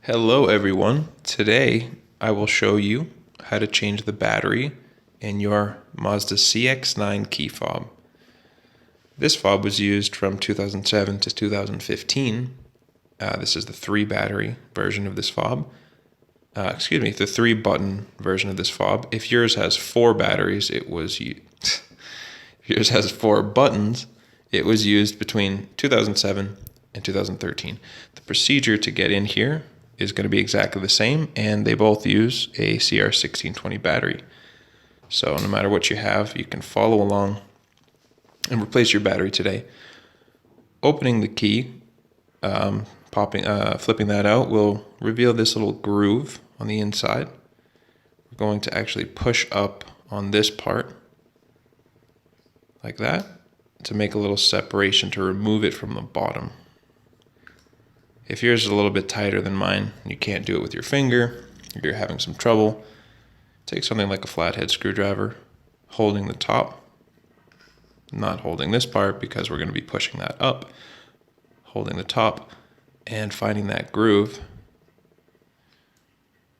Hello everyone. Today I will show you how to change the battery in your Mazda CX-9 key fob. This fob was used from 2007 to 2015. This is the 3-battery version of this fob. The 3-button version of this fob. If yours has 4 batteries, if yours has 4 buttons, it was used between 2007 and 2013. The procedure to get in here is going to be exactly the same, and they both use a CR1620 battery. So no matter what you have, you can follow along and replace your battery today. Opening the key, flipping that out will reveal this little groove on the inside. We're going to actually push up on this part like that to make a little separation to remove it from the bottom. If yours is a little bit tighter than mine, and you can't do it with your finger, or you're having some trouble, take something like a flathead screwdriver, holding the top, not holding this part because we're going to be pushing that up, holding the top and finding that groove.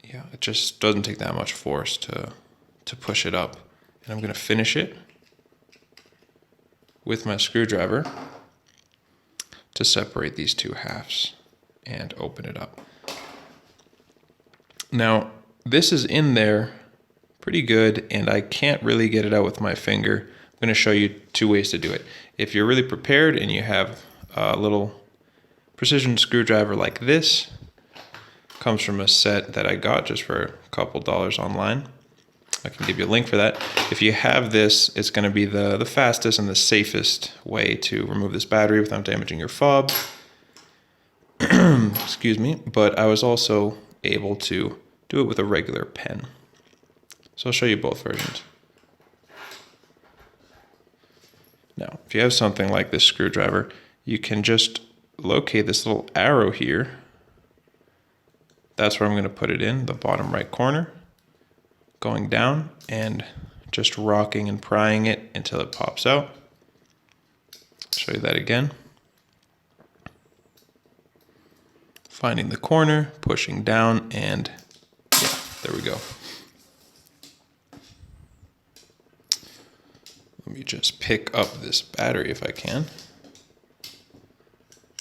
Yeah, it just doesn't take that much force to push it up. And I'm going to finish it with my screwdriver to separate these two halves and open it up. Now, this is in there pretty good, and I can't really get it out with my finger. I'm going to show you 2 ways to do it. If you're really prepared and you have a little precision screwdriver like this, comes from a set that I got just for a couple dollars online. I can give you a link for that. If you have this, it's going to be the fastest and the safest way to remove this battery without damaging your fob. Excuse me, but I was also able to do it with a regular pen. So I'll show you both versions. Now, if you have something like this screwdriver, you can just locate this little arrow here. That's where I'm going to put it in, the bottom right corner, going down and just rocking and prying it until it pops out. Show you that again. Finding the corner, pushing down, and yeah, there we go. Let me just pick up this battery if I can.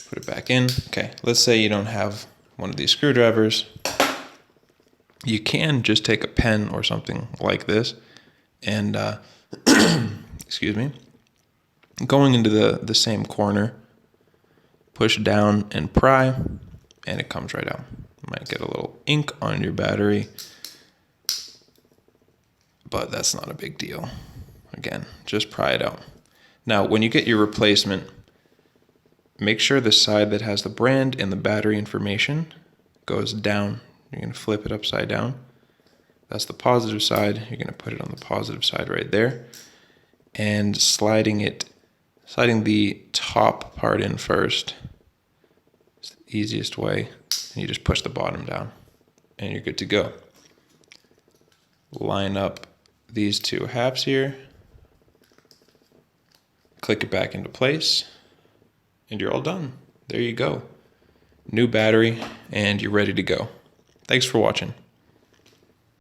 Put it back in. Okay, let's say you don't have one of these screwdrivers. You can just take a pen or something like this and, excuse me, going into the same corner, push down and pry, and it comes right out. You might get a little ink on your battery, but that's not a big deal. Again, just pry it out. Now, when you get your replacement, make sure the side that has the brand and the battery information goes down. You're going to flip it upside down. That's the positive side. You're going to put it on the positive side right there. And sliding the top part in first. It's the easiest way. And you just push the bottom down and you're good to go. Line up these 2 halves here. Click it back into place. And you're all done. There you go. New battery, and you're ready to go. Thanks for watching.